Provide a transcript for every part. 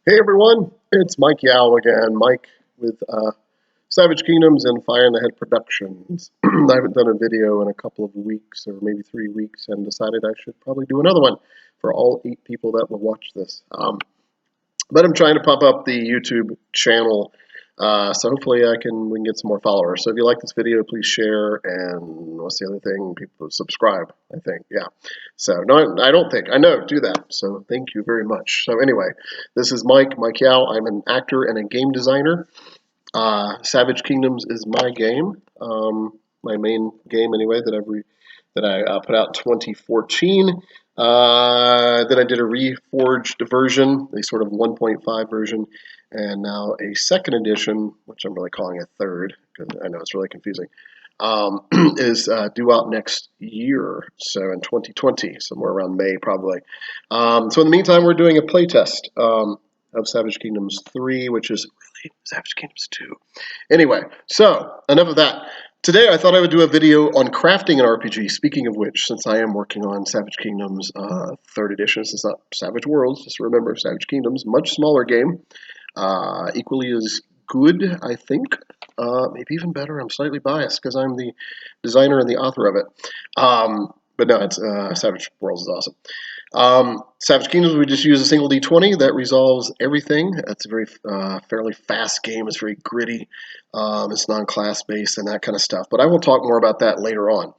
Hey everyone, it's Mike Yao again. Mike with Savage Kingdoms and Fire in the Head Productions. I haven't done a video in a couple of weeks or maybe 3 weeks and decided I should probably do another one for all 8 people that will watch this. But I'm trying to pump up the YouTube channel, so hopefully we can get some more followers. So if you like this video, please share, and what's the other thing? People subscribe, I think, yeah. So no, I don't think, I know, do that. So thank you very much. So anyway, this is Mike Yao. I'm an actor and a game designer. Savage Kingdoms is my game, my main game anyway that I put out in 2014. Then I did a reforged version, a sort of 1.5 version, and now a second edition, which I'm really calling a third because I know it's really confusing, is due out next year, so in 2020, somewhere around May probably. So in the meantime, we're doing a playtest of Savage Kingdoms 3, which is really Savage Kingdoms 2. Anyway, so enough of that. Today I thought I would do a video on crafting an RPG. Speaking of which, since I am working on Savage Kingdoms 3rd edition, it's not Savage Worlds, just remember Savage Kingdoms, much smaller game, equally as good, I think, maybe even better. I'm slightly biased because I'm the designer and the author of it. But no, it's Savage Worlds is awesome. Savage Kingdoms, we just use a single D20 that resolves everything. It's a very fairly fast game. It's very gritty. It's non-class based and that kind of stuff. But I will talk more about that later on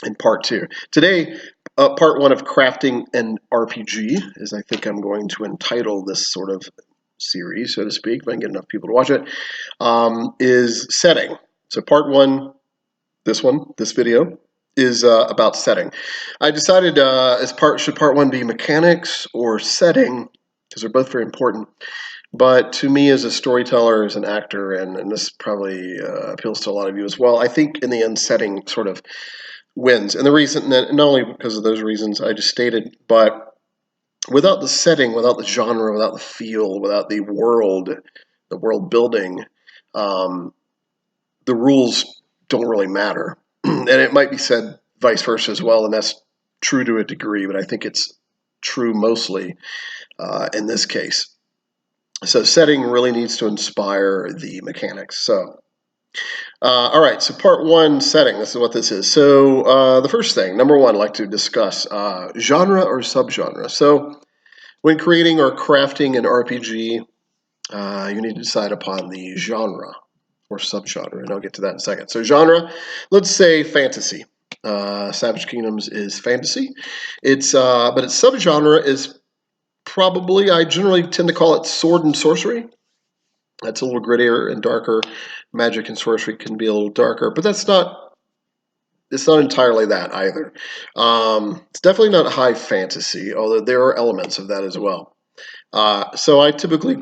in part 2. Today, part 1 of crafting an RPG is I think I'm going to entitle this sort of series, so to speak, if I can get enough people to watch it, is setting. So part 1, this video, is about setting. I decided should part 1 be mechanics or setting, because they're both very important. But to me as a storyteller, as an actor, and this probably appeals to a lot of you as well, I think in the end setting sort of wins. And the reason, not only because of those reasons I just stated, but without the setting, without the genre, without the feel, without the world building, the rules don't really matter. And it might be said vice versa as well, and that's true to a degree, but I think it's true mostly in this case. So setting really needs to inspire the mechanics. So, all right, so part 1, setting, this is what this is. So the first thing, number 1, I'd like to discuss genre or subgenre. So when creating or crafting an RPG, you need to decide upon the genre or subgenre, and I'll get to that in a second. So genre, let's say fantasy. Savage Kingdoms is fantasy. But its subgenre is probably, I generally tend to call it sword and sorcery. That's a little grittier and darker. Magic and sorcery can be a little darker, but it's not entirely that either. It's definitely not high fantasy, although there are elements of that as well. So I typically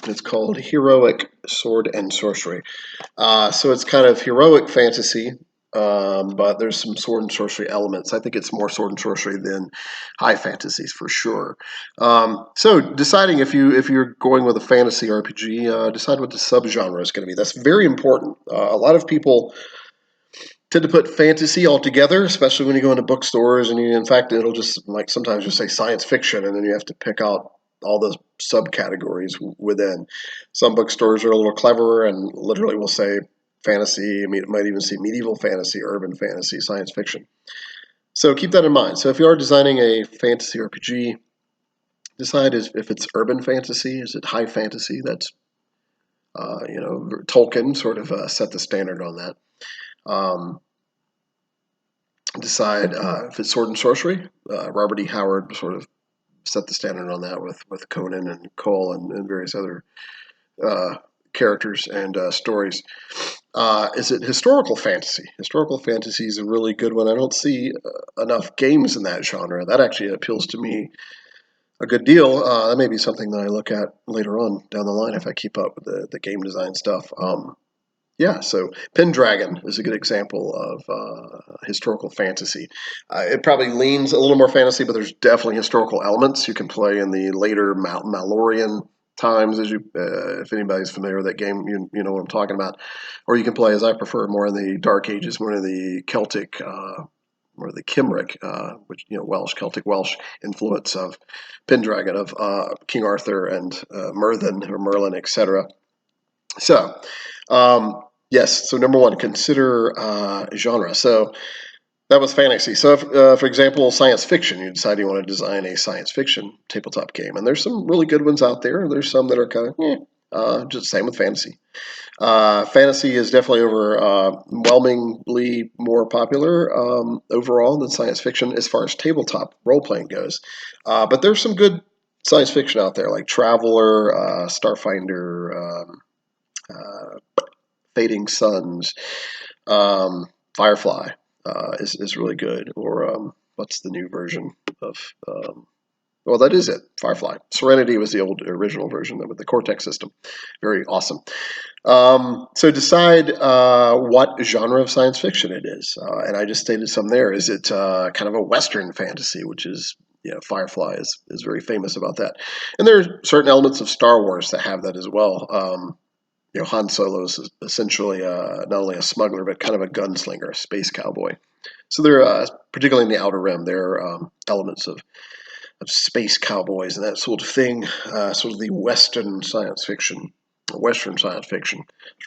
it's called heroic sword and sorcery. So it's kind of heroic fantasy, but there's some sword and sorcery elements. I think it's more sword and sorcery than high fantasies for sure. So deciding if you're going with a fantasy RPG, decide what the subgenre is going to be. That's very important. A lot of people tend to put fantasy all together, especially when you go into bookstores, and in fact, it'll just like sometimes just say science fiction, and then you have to pick out all those subcategories within. Some bookstores are a little cleverer and literally will say fantasy. I mean, it might even say medieval fantasy, urban fantasy, science fiction. So keep that in mind. So if you are designing a fantasy RPG, decide if it's urban fantasy, is it high fantasy? That's Tolkien sort of set the standard on that. Decide if it's sword and sorcery. Robert E. Howard sort of set the standard on that with Conan and Cole and various other characters and stories. Is it historical fantasy? Historical fantasy is a really good one. I don't see enough games in that genre. That actually appeals to me a good deal. That may be something that I look at later on down the line if I keep up with the game design stuff. Yeah, so Pendragon is a good example of historical fantasy. It probably leans a little more fantasy, but there's definitely historical elements. You can play in the later Malorian times, if anybody's familiar with that game, you know what I'm talking about. Or you can play, as I prefer, more in the Dark Ages, more in the Celtic or the Cymric, which Welsh, Celtic Welsh influence of Pendragon, of King Arthur and Merlin or Merlin, etc. So, yes. So number one, consider genre. So that was fantasy. So, for example, science fiction. You decide you want to design a science fiction tabletop game, and there's some really good ones out there. There's some that are kind of just same with fantasy. Fantasy is definitely overwhelmingly more popular overall than science fiction as far as tabletop role playing goes. But there's some good science fiction out there, like Traveler, Starfinder, Fading Suns, Firefly is really good. Or what's the new version of? Well, that is it. Firefly. Serenity was the old original version with the Cortex system. Very awesome. So decide what genre of science fiction it is. And I just stated some there. Is it kind of a Western fantasy, which is, Firefly is very famous about that. And there are certain elements of Star Wars that have that as well. Han Solo is essentially not only a smuggler, but kind of a gunslinger, a space cowboy. So they're, particularly in the Outer Rim, there are elements of space cowboys and that sort of thing, sort of the Western science fiction. Should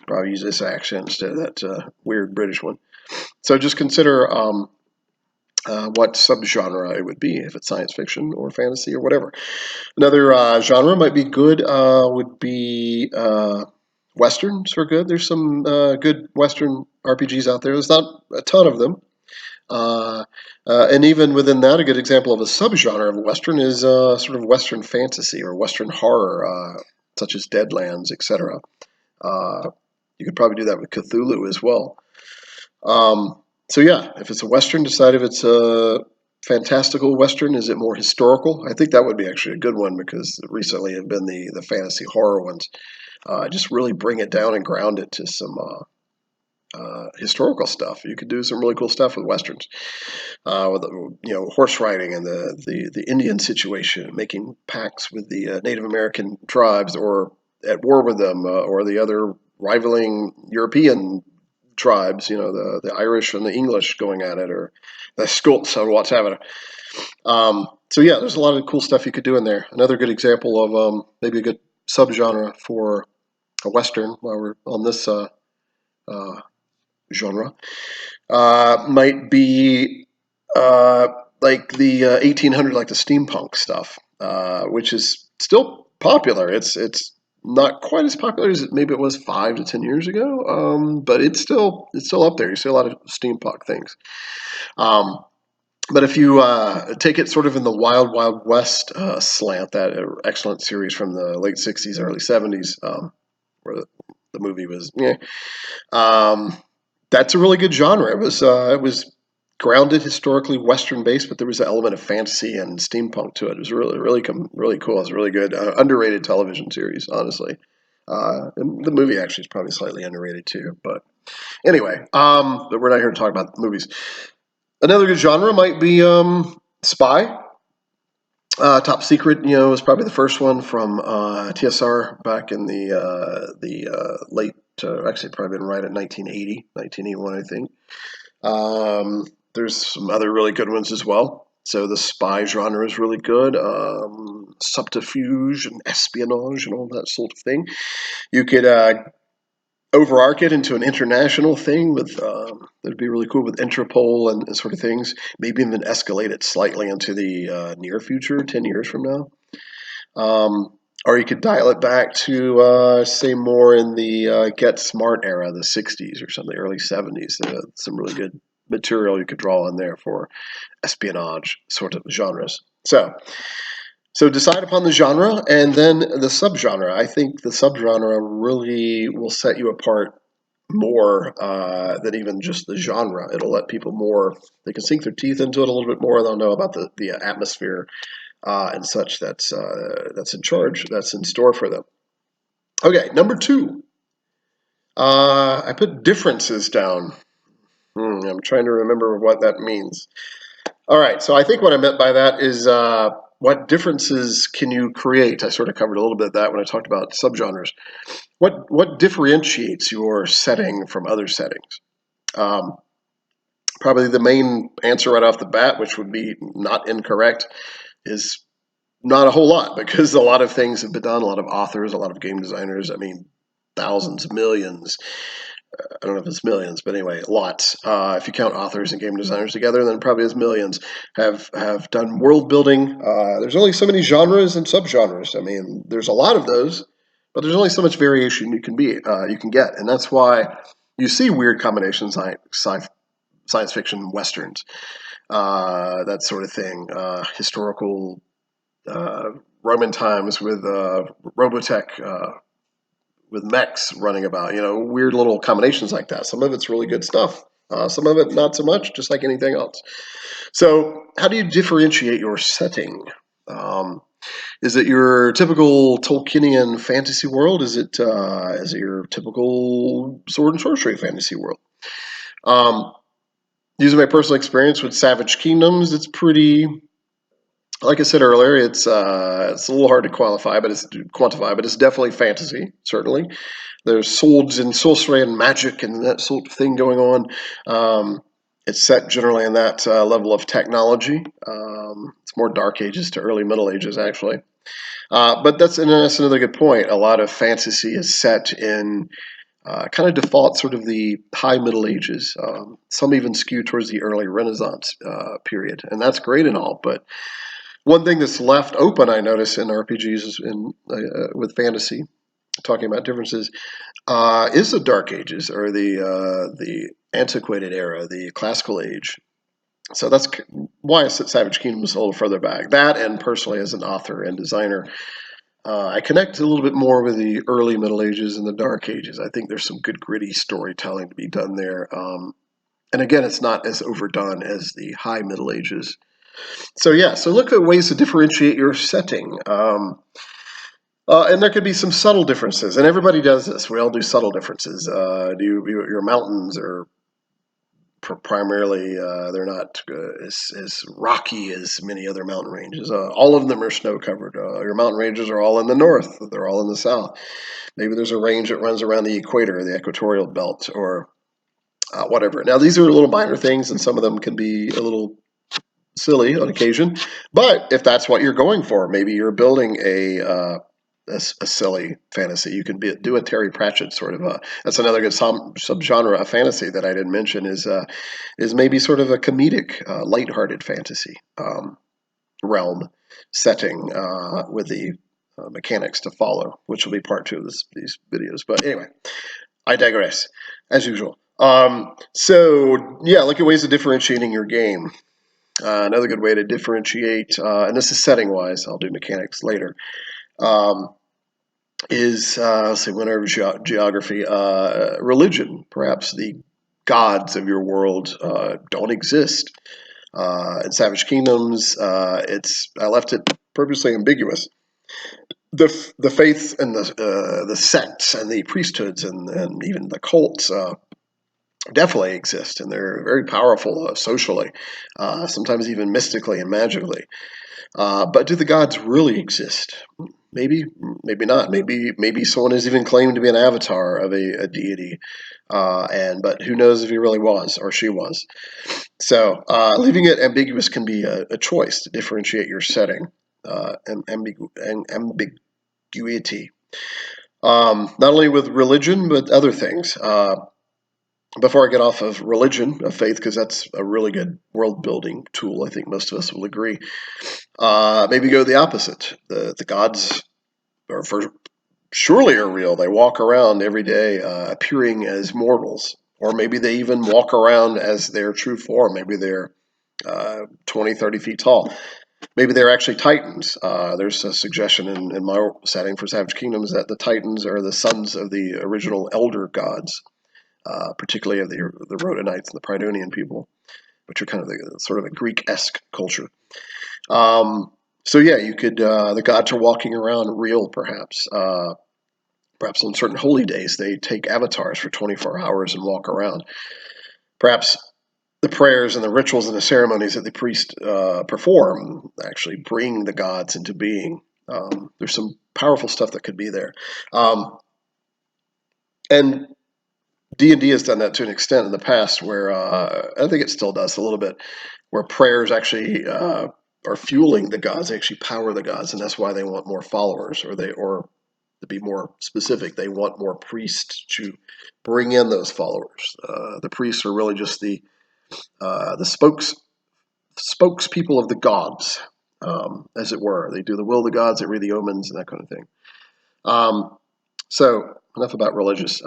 probably use this accent instead of that weird British one. So just consider what subgenre it would be, if it's science fiction or fantasy or whatever. Another genre might be good, would be Westerns are good. There's some good Western RPGs out there. There's not a ton of them. And even within that, a good example of a subgenre of Western is sort of Western fantasy or Western horror, such as Deadlands, etc. You could probably do that with Cthulhu as well. So yeah, if it's a Western, decide if it's a fantastical Western. Is it more historical? I think that would be actually a good one because recently have been the fantasy horror ones. Just really bring it down and ground it to some historical stuff. You could do some really cool stuff with Westerns, with horse riding and the Indian situation, making pacts with the Native American tribes or at war with them, or the other rivaling European tribes, the Irish and the English going at it, or the Scots or whatever. So yeah, there's a lot of cool stuff you could do in there. Another good example of maybe a good subgenre for a Western, while we're on this genre, might be like the 1800, like the steampunk stuff, which is still popular. It's not quite as popular as maybe it was 5 to 10 years ago, but it's still up there. You see a lot of steampunk things. But if you take it sort of in the Wild Wild West slant, that excellent series from the late 60s, early 70s, where the movie was, that's a really good genre. It was grounded historically Western based, but there was an element of fantasy and steampunk to it. It was really cool. It was a really good, underrated television series, honestly. And the movie actually is probably slightly underrated too. But anyway, but we're not here to talk about movies. Another good genre might be spy. Top Secret, was probably the first one from TSR back in the late, actually probably been right at 1981, I think. There's some other really good ones as well. So the spy genre is really good. Subterfuge and espionage and all that sort of thing. You could overarch it into an international thing with that'd be really cool with Interpol and sort of things. Maybe even escalate it slightly into the near future, 10 years from now. Or you could dial it back to say more in the Get Smart era, the 60s or something, early 70s. Some really good material you could draw on there for espionage sort of genres. So decide upon the genre and then the subgenre. I think the subgenre really will set you apart more than even just the genre. It'll let people more, they can sink their teeth into it a little bit more. They'll know about the atmosphere and such that's in charge, that's in store for them. Okay, number 2. I put differences down. I'm trying to remember what that means. All right, so I think what I meant by that is what differences can you create? I sort of covered a little bit of that when I talked about subgenres. What differentiates your setting from other settings? Probably the main answer right off the bat, which would be not incorrect, is not a whole lot, because a lot of things have been done, a lot of authors, a lot of game designers, I mean, thousands, millions. I don't know if it's millions, but anyway, lots. If you count authors and game designers together, then probably it's millions have done world building. There's only so many genres and subgenres. I mean, there's a lot of those, but there's only so much variation you can get, and that's why you see weird combinations like science fiction westerns, that sort of thing, historical Roman times with Robotech. With mechs running about, weird little combinations like that. Some of it's really good stuff. Some of it not so much, just like anything else. So, how do you differentiate your setting? Is it your typical Tolkienian fantasy world? Is it your typical sword and sorcery fantasy world? Um, Using my personal experience with Savage Kingdoms, it's pretty. Like I said earlier, it's a little hard to quantify, but it's definitely fantasy, certainly. There's swords and sorcery and magic and that sort of thing going on. It's set generally in that level of technology. It's more Dark Ages to early Middle Ages, actually. But that's another good point. A lot of fantasy is set in kind of default sort of the high Middle Ages. Some even skew towards the early Renaissance period, and that's great and all. But one thing that's left open, I notice in RPGs, with fantasy, talking about differences, is the Dark Ages, or the antiquated era, the classical age. So that's why I set Savage Kingdoms a little further back. That, and personally as an author and designer, I connect a little bit more with the early Middle Ages and the Dark Ages. I think there's some good gritty storytelling to be done there. And again, it's not as overdone as the High Middle Ages. So yeah, so look at ways to differentiate your setting. And there could be some subtle differences, and everybody does this. We all do subtle differences. Your mountains are primarily, they're not as rocky as many other mountain ranges. All of them are snow covered. Your mountain ranges are all in the north. They're all in the south. Maybe there's a range that runs around the equator, the equatorial belt, or whatever. Now these are little minor things, and some of them can be a little silly on occasion. But if that's what you're going for, maybe you're building a silly fantasy. You can do a Terry Pratchett sort of that's another good subgenre of fantasy that I didn't mention is maybe sort of a comedic, lighthearted fantasy realm setting with the mechanics to follow, which will be part two of these videos. But anyway, I digress, as usual. So yeah, look at ways of differentiating your game. Another good way to differentiate, and this is setting wise, I'll do mechanics later, is, let's see, whenever geography, religion. Perhaps the gods of your world don't exist. In Savage Kingdoms, I left it purposely ambiguous. The faiths and the sects and the priesthoods and even the cults definitely exist, and they're very powerful socially, sometimes even mystically and magically. But do the gods really exist? Maybe, maybe not. Maybe someone has even claimed to be an avatar of a deity, but who knows if he really was or she was. So leaving it ambiguous can be a choice to differentiate your setting. Ambiguity. Not only with religion, but other things. Before I get off of religion, of faith, because that's a really good world building tool, I think most of us will agree. Maybe go the opposite. The gods surely are real. They walk around every day appearing as mortals. Or maybe they even walk around as their true form. Maybe they're 20, 30 feet tall. Maybe they're actually Titans. There's a suggestion in my setting for Savage Kingdoms that the Titans are the sons of the original elder gods, particularly of the Rhodanites and the Pridonian people, which are kind of sort of a Greek-esque culture. So yeah, you could, the gods are walking around real, perhaps. Perhaps on certain holy days, they take avatars for 24 hours and walk around. Perhaps the prayers and the rituals and the ceremonies that the priest perform actually bring the gods into being. There's some powerful stuff that could be there. And D&D has done that to an extent in the past, where I think it still does a little bit, where prayers actually are fueling the gods. They actually power the gods, and that's why they want more followers, or to be more specific, they want more priests to bring in those followers. The priests are really just the spokespeople of the gods, as it were. They do the will of the gods, they read the omens, and that kind of thing. So enough about religious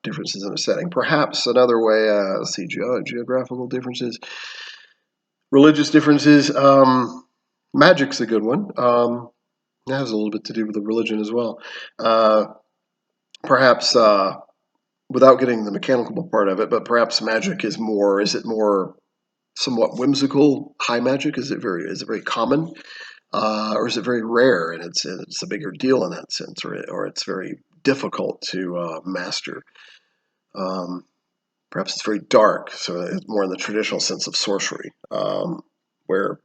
differences in a setting. Perhaps another way, let's see, geographical differences, religious differences. Magic's a good one. That has a little bit to do with the religion as well. Perhaps without getting the mechanical part of it, but perhaps magic is more. Is it more somewhat whimsical? High magic, is it very common? Or is it very rare and it's a bigger deal in that sense, or it's very difficult to master? Um, Perhaps it's very dark, so it's more in the traditional sense of sorcery, where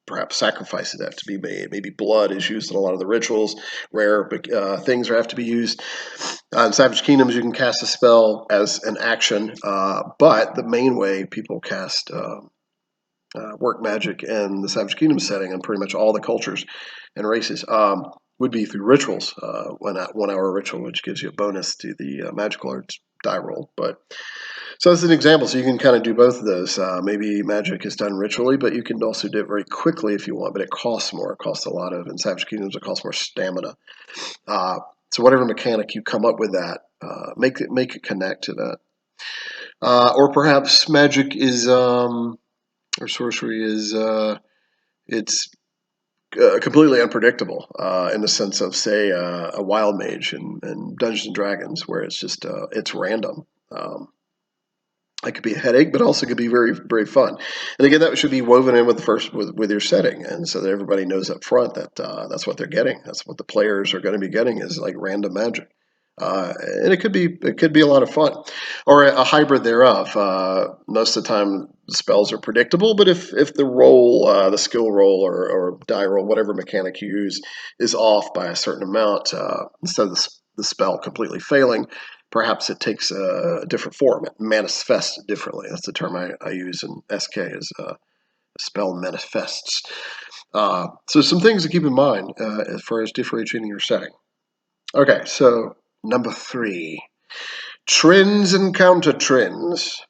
perhaps sacrifices have to be made. Maybe blood is used in a lot of the rituals. Rare things have to be used. In Savage Kingdoms, you can cast a spell as an action, but the main way people cast work magic in the Savage Kingdom setting and pretty much all the cultures and races would be through rituals. 1 hour ritual, which gives you a bonus to the magical arts die roll. But so as an example, so you can kind of do both of those. Maybe magic is done ritually, but you can also do it very quickly if you want. But it costs more. It costs a lot of in Savage Kingdoms. It costs more stamina. So whatever mechanic you come up with, that make it connect to that. Or perhaps magic is or sorcery is it's completely unpredictable in the sense of, say, a wild mage in Dungeons and Dragons, where it's just it's random. It could be a headache, but also could be very, very fun. And again, that should be woven in with with your setting, and so that everybody knows up front that that's what they're getting. That's what the players are going to be getting, is like random magic. And it could be a lot of fun, or a hybrid thereof. Most of the time, the spells are predictable, but if the roll, the skill roll or die roll, whatever mechanic you use, is off by a certain amount, instead of the spell completely failing, perhaps it takes a different form. It manifests differently. That's the term I use in SK, is a spell manifests. So some things to keep in mind as far as differentiating your setting. Okay, so number 3, trends and counter trends.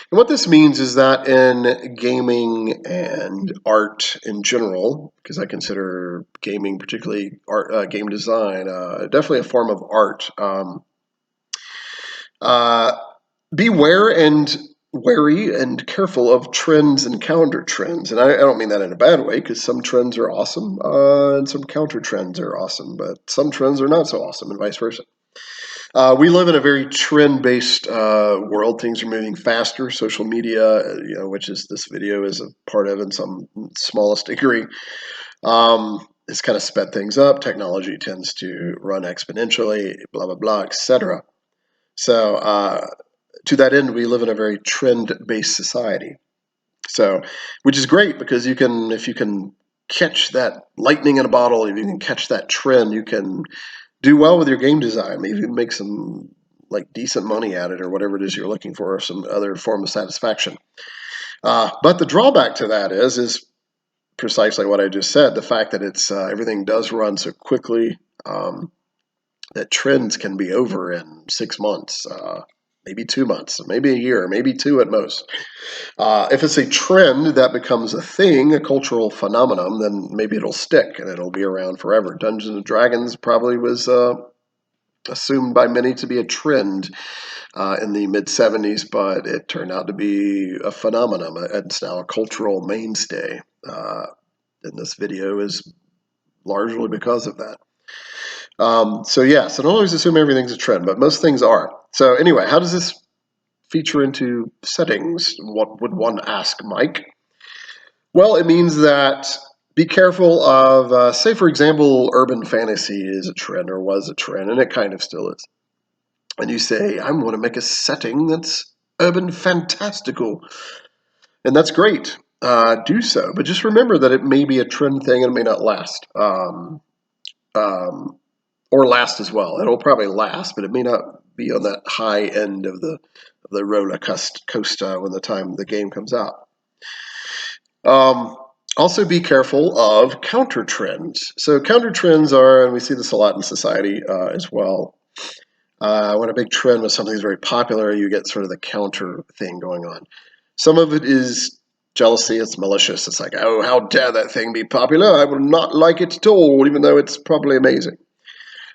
And what this means is that in gaming and art in general, because I consider gaming, particularly art, game design, definitely a form of art. Beware and wary and careful of trends and counter trends. And I don't mean that in a bad way, because some trends are awesome and some counter trends are awesome, but some trends are not so awesome, and vice versa. We live in a very trend-based world. Things are moving faster. Social media, which is this video is a part of in some smallest degree, has kind of sped things up. Technology tends to run exponentially, blah blah blah, etc. So to that end, we live in a very trend-based society. So, which is great, because if you can catch that lightning in a bottle, if you can catch that trend, you can do well with your game design. Maybe make some like decent money at it, or whatever it is you're looking for, or some other form of satisfaction. But the drawback to that is precisely what I just said: the fact that it's everything does run so quickly, that trends can be over in 6 months. Maybe 2 months, maybe a year, maybe 2 at most. If it's a trend that becomes a thing, a cultural phenomenon, then maybe it'll stick and it'll be around forever. Dungeons and Dragons probably was assumed by many to be a trend in the mid-70s, but it turned out to be a phenomenon. It's now a cultural mainstay. And this video is largely because of that. So yes, I don't always assume everything's a trend, but most things are. So anyway, how does this feature into settings? What would one ask, Mike? Well, it means that be careful of, say, for example, urban fantasy is a trend, or was a trend, and it kind of still is. And you say, I want to make a setting that's urban fantastical. And that's great. Do so. But just remember that it may be a trend thing and it may not last. Um, or last as well. It'll probably last, but it may not be on that high end of the roller coaster when the time the game comes out. Also be careful of counter trends. So counter trends are, and we see this a lot in society as well. When a big trend with something is very popular, you get sort of the counter thing going on. Some of it is jealousy, it's malicious. It's like, oh, how dare that thing be popular? I will not like it at all, even though it's probably amazing.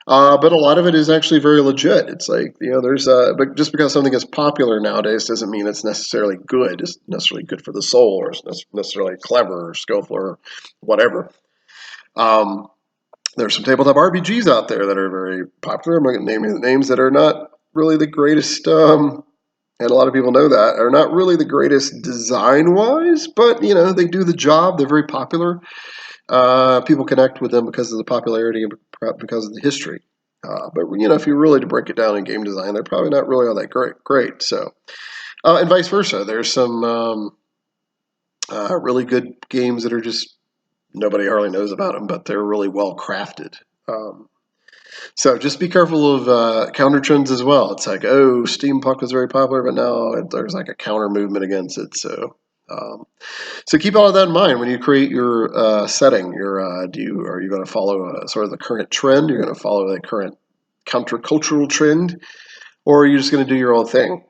But a lot of it is actually very legit. It's like, there's but just because something is popular nowadays doesn't mean it's necessarily good. It's necessarily good for the soul, or it's necessarily clever or skillful or whatever. There's some tabletop RPGs out there that are very popular. I'm not going to name any names that are not really the greatest, and a lot of people know that, are not really the greatest design-wise, but, they do the job. They're very popular. People connect with them because of the popularity and because of the history. But if you really to break it down in game design, they're probably not really all that great. So, and vice versa. There's some really good games that are just nobody hardly knows about them, but they're really well crafted. So just be careful of counter trends as well. It's like, oh, steampunk was very popular, but now there's like a counter movement against it. So keep all of that in mind when you create your setting. Are you going to follow sort of the current trend? You're going to follow the current countercultural trend, or are you just going to do your own thing?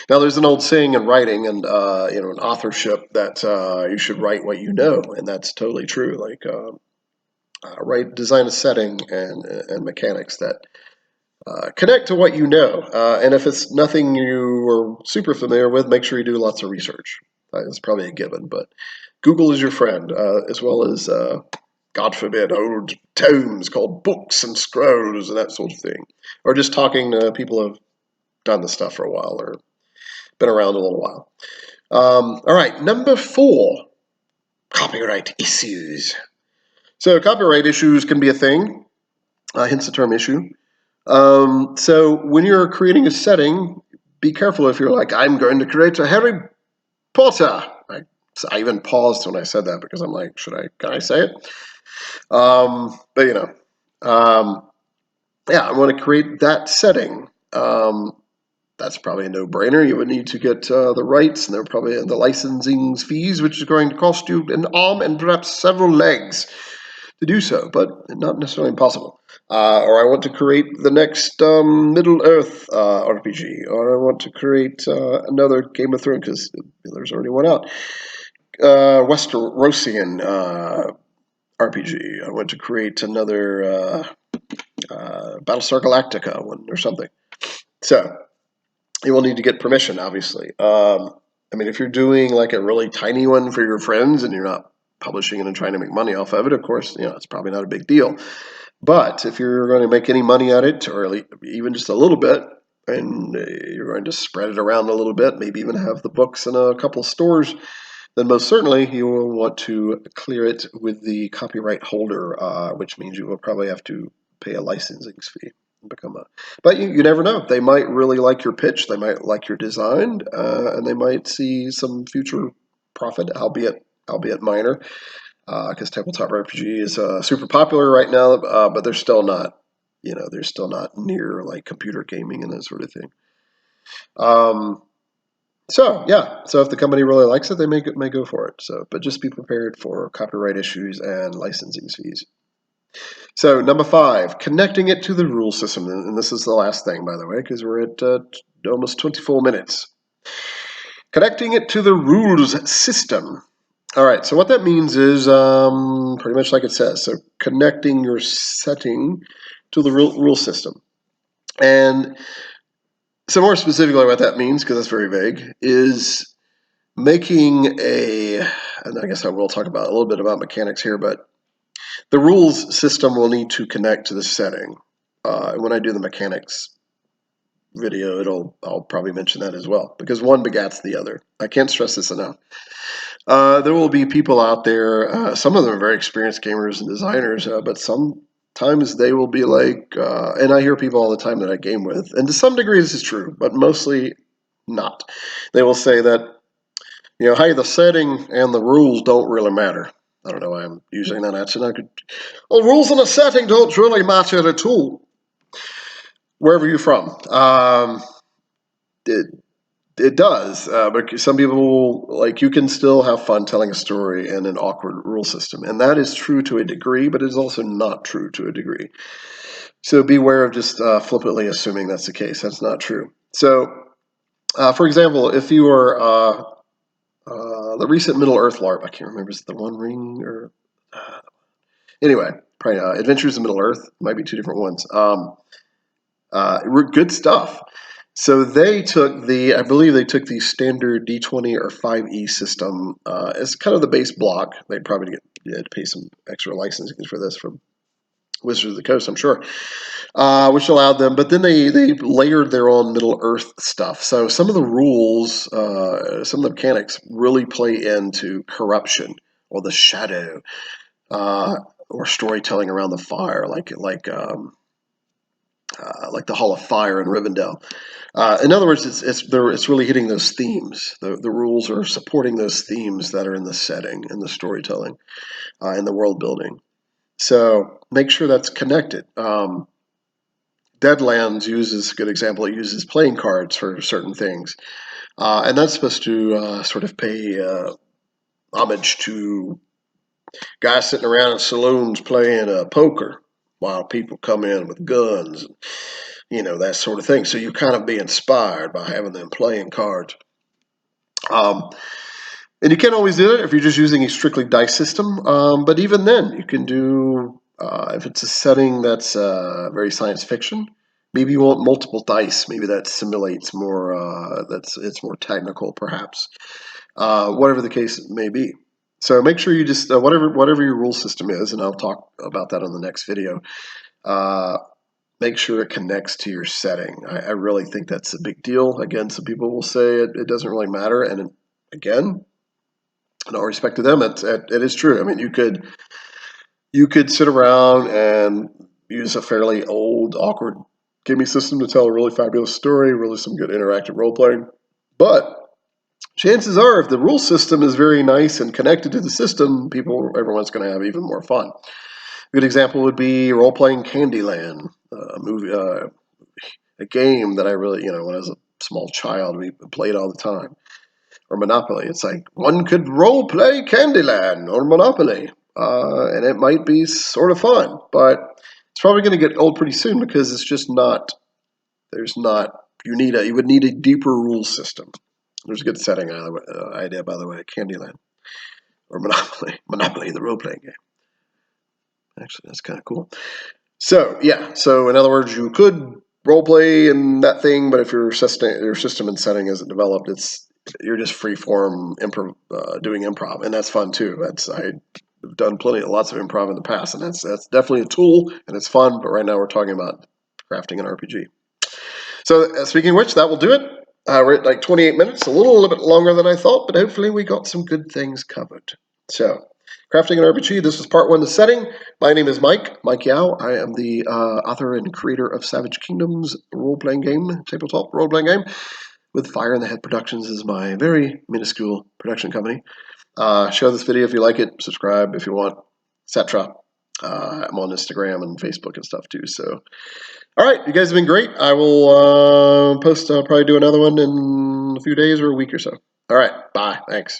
Now, there's an old saying in writing and in authorship that you should write what you know, and that's totally true. Like design a setting and mechanics that connect to what you know. And if it's nothing you are super familiar with, make sure you do lots of research. It's probably a given, but Google is your friend, as well as, God forbid, old tomes called books and scrolls and that sort of thing. Or just talking to people who have done the stuff for a while or been around a little while. All right, number 4, copyright issues. So copyright issues can be a thing, hence the term issue. So when you're creating a setting, be careful if you're like, I'm going to create a Harry Potter. I even paused when I said that because I'm like, can I say it? But I want to create that setting. That's probably a no-brainer. You would need to get the rights, and there are probably the licensing fees, which is going to cost you an arm and perhaps several legs to do so, but not necessarily impossible. Or I want to create the next Middle-earth RPG, or I want to create another Game of Thrones, because there's already one out. Westerosian RPG. I want to create another Battlestar Galactica one or something. So you will need to get permission, obviously. If you're doing like a really tiny one for your friends and you're not publishing it and trying to make money off of it, of course, it's probably not a big deal. But if you're going to make any money at it, or even just a little bit, and you're going to spread it around a little bit, maybe even have the books in a couple of stores, then most certainly you will want to clear it with the copyright holder, which means you will probably have to pay a licensing fee. But you never know. They might really like your pitch. They might like your design, and they might see some future profit, albeit minor, because tabletop RPG is super popular right now. But they're still not, near like computer gaming and that sort of thing. So if the company really likes it, they may go for it. But just be prepared for copyright issues and licensing fees. So number 5, connecting it to the rule system, and this is the last thing, by the way, because we're at almost 24 minutes. Connecting it to the rules system. All right, so what that means is pretty much like it says. So connecting your setting to the rule system, and so more specifically, what that means, because that's very vague, is making and I guess I will talk about a little bit about mechanics here, but the rules system will need to connect to the setting. When I do the mechanics video, I'll probably mention that as well, because one begats the other. I can't stress this enough. There will be people out there, some of them are very experienced gamers and designers, but sometimes they will be like, and I hear people all the time that I game with, and to some degree this is true, but mostly not. They will say that, hey, the setting and the rules don't really matter. I don't know why I'm using that accent. Rules and the setting don't really matter at all. Wherever you're from. It, it does, but some people, like, you can still have fun telling a story in an awkward rule system, and that is true to a degree, but it is also not true to a degree. So beware of just flippantly assuming that's the case. That's not true. So, for example, if you are the recent Middle Earth LARP, I can't remember, is it the One Ring or anyway, probably Adventures in Middle Earth, might be two different ones. Good stuff. So they took I believe they took the standard D20 or 5e system as kind of the base block. They probably had to pay some extra licensing for this from Wizards of the Coast, I'm sure, which allowed them. But then they layered their own Middle Earth stuff. So some of the rules, some of the mechanics really play into corruption or the shadow, or storytelling around the fire, like the Hall of Fire in Rivendell. In other words, it's really hitting those themes. The rules are supporting those themes that are in the setting, in the storytelling, in the world building. So make sure that's connected. Deadlands uses a good example. It uses playing cards for certain things, and that's supposed to sort of pay homage to guys sitting around in saloons playing poker while people come in with guns, that sort of thing. So you kind of be inspired by having them playing cards. And you can't always do it if you're just using a strictly dice system. But even then, you can do, if it's a setting that's very science fiction, maybe you want multiple dice. Maybe that simulates more, it's more technical, perhaps. Whatever the case may be. So make sure you just, whatever your rule system is, and I'll talk about that on the next video, make sure it connects to your setting. I really think that's a big deal. Again, some people will say it doesn't really matter. And again, in all respect to them, it is true. I mean, you could sit around and use a fairly old, awkward gaming system to tell a really fabulous story, really some good interactive role playing. But chances are, if the rule system is very nice and connected to the system, everyone's going to have even more fun. A good example would be role playing Candyland, a game that I really, when I was a small child, we played all the time. Or Monopoly. It's like one could role play Candyland or Monopoly, and it might be sort of fun, but it's probably going to get old pretty soon because it's just not. There's not. You would need a deeper rule system. There's a good setting idea, by the way, Candyland or Monopoly. Monopoly, the role playing game. Actually, that's kind of cool. So yeah. So in other words, you could role play in that thing, but if your system and setting isn't developed, you're just free form doing improv, and that's fun too. I've done lots of improv in the past, and that's definitely a tool, and it's fun. But right now we're talking about crafting an RPG. So speaking of which, that will do it. We're at like 28 minutes, a little bit longer than I thought, but hopefully we got some good things covered. So, crafting an RPG. This was part one, the setting. My name is Mike Yao. I am the author and creator of Savage Kingdoms role-playing game, tabletop role-playing game, with Fire in the Head Productions is my very minuscule production company. Share this video if you like it, subscribe if you want, etc. I'm on Instagram and Facebook and stuff too. So, all right, you guys have been great. I will post. I'll probably do another one in a few days or a week or so. All right, bye. Thanks.